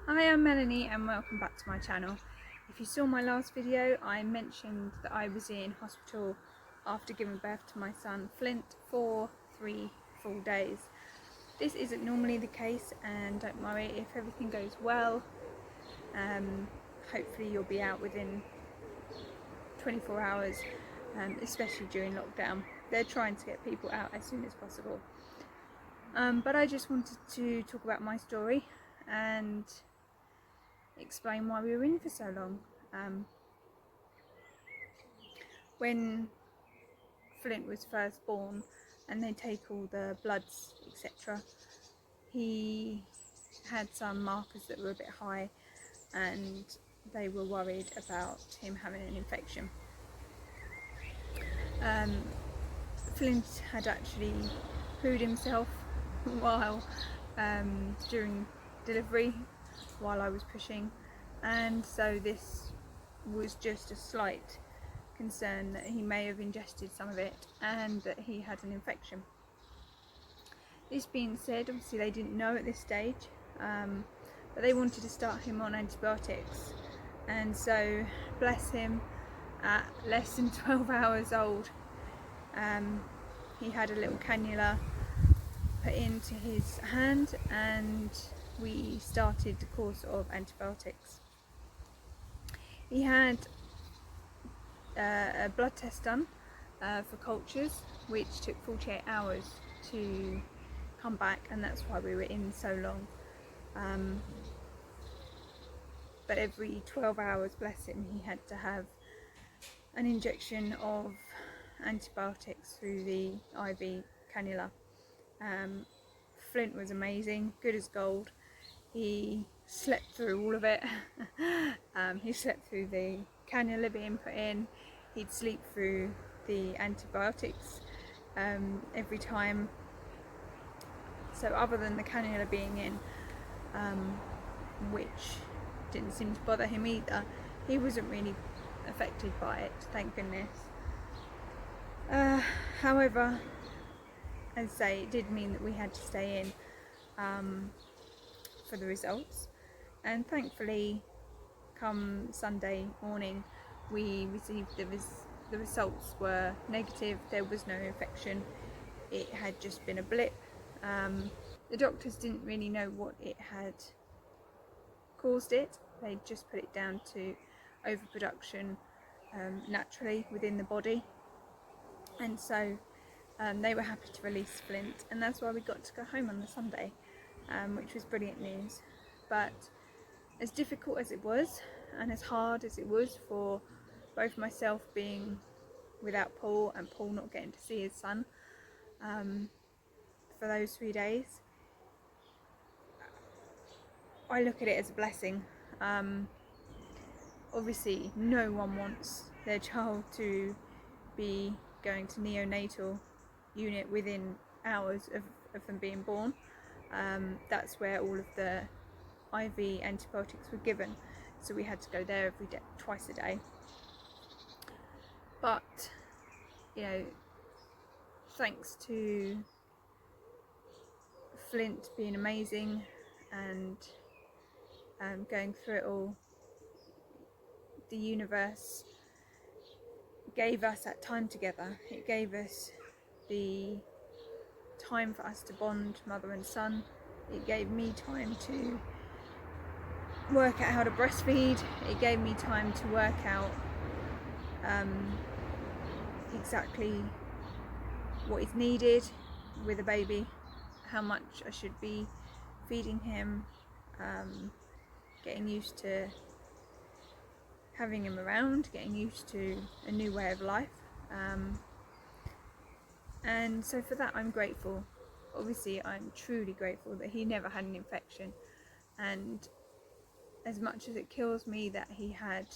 Hi, I'm Melanie and welcome back to my channel. If you saw my last video, I mentioned that I was in hospital after giving birth to my son Flint for 3 full days. This isn't normally the case, and don't worry, if everything goes well, hopefully you'll be out within 24 hours, especially during lockdown. They're trying to get people out as soon as possible. But I just wanted to talk about my story and explain why we were in for so long. When Flint was first born and they take all the bloods, etc., he had some markers that were a bit high and they were worried about him having an infection. Flint had actually pooed himself while during delivery while I was pushing, and so this was just a slight concern that he may have ingested some of it and that he had an infection. This being said, obviously they didn't know at this stage, but they wanted to start him on antibiotics, and so bless him, at less than 12 hours old, he had a little cannula put into his hand and we started the course of antibiotics. He had a blood test done for cultures, which took 48 hours to come back, and that's why we were in so long. But every 12 hours, bless him, he had to have an injection of antibiotics through the IV cannula. Flint was amazing, good as gold. He slept through all of it. He slept through the cannula being put in. He'd sleep through the antibiotics every time. So other than the cannula being in, which didn't seem to bother him either, he wasn't really affected by it, thank goodness. However, as I say, it did mean that we had to stay in for the results, and thankfully come Sunday morning we received the results were negative. There was no infection, it had just been a blip. The doctors didn't really know what it had caused it. They just put it down to overproduction naturally within the body, and so they were happy to release Flint, and that's why we got to go home on the Sunday, which was brilliant news. But as difficult as it was and as hard as it was for both myself being without Paul and Paul not getting to see his son for those 3 days, I look at it as a blessing. Obviously no one wants their child to be going to neonatal unit within hours of them being born. That's where all of the IV antibiotics were given, so we had to go there every day, twice a day. But you know, thanks to Flint being amazing and going through it all, the universe gave us that time together. It gave us the time for us to bond, mother and son. It gave me time to work out how to breastfeed. It gave me time to work out exactly what is needed with a baby, how much I should be feeding him, getting used to having him around, getting used to a new way of life, and so for that I'm grateful. Obviously I'm truly grateful that he never had an infection, and as much as it kills me that he had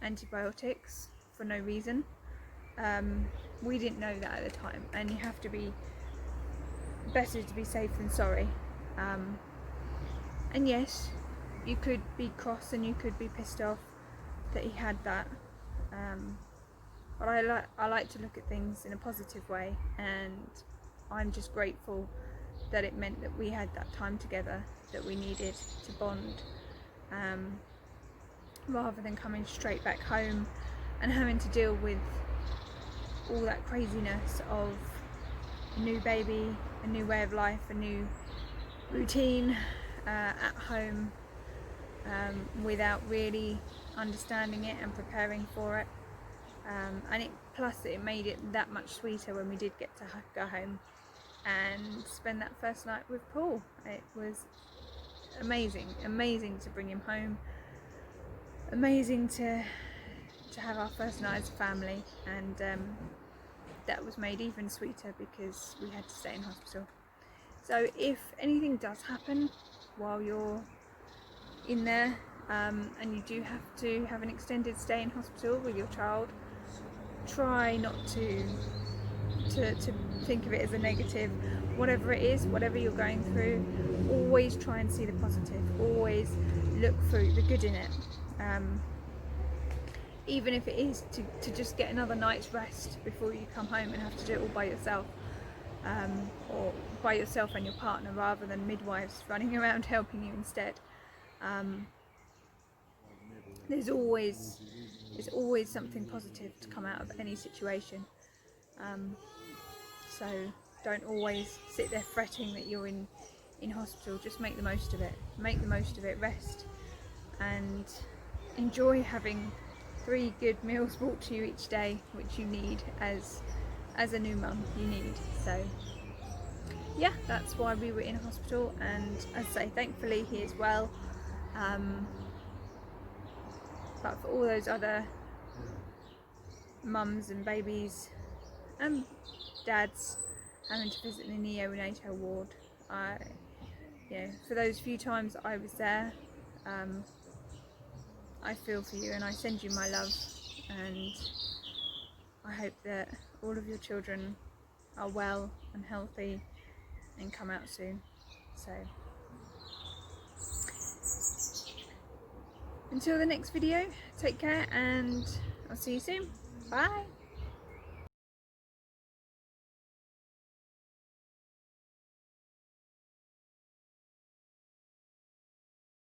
antibiotics for no reason, we didn't know that at the time, and you have to be better to be safe than sorry. And yes, you could be cross and you could be pissed off that he had that, but I like to look at things in a positive way, and I'm just grateful that it meant that we had that time together, that we needed to bond, rather than coming straight back home and having to deal with all that craziness of a new baby, a new way of life, a new routine at home, without really understanding it and preparing for it. And plus it made it that much sweeter when we did get to go home and spend that first night with Paul. It was amazing to bring him home, amazing to have our first night as a family, and that was made even sweeter because we had to stay in hospital. So if anything does happen while you're in there, and you do have to have an extended stay in hospital with your child, try not to think of it as a negative. Whatever it is, whatever you're going through, always try and see the positive, always look for the good in it, even if it is to just get another night's rest before you come home and have to do it all by yourself, or by yourself and your partner, rather than midwives running around helping you instead. There's always something positive to come out of any situation, so don't always sit there fretting that you're in hospital. Just make the most of it, rest and enjoy having 3 good meals brought to you each day, which you need as a new mum, you need. So yeah, that's why we were in hospital, and as I say, thankfully he is well. But for all those other mums and babies and dads having to visit the neonatal ward, for those few times I was there, I feel for you and I send you my love, and I hope that all of your children are well and healthy and come out soon. So until the next video, take care, and I'll see you soon. Bye.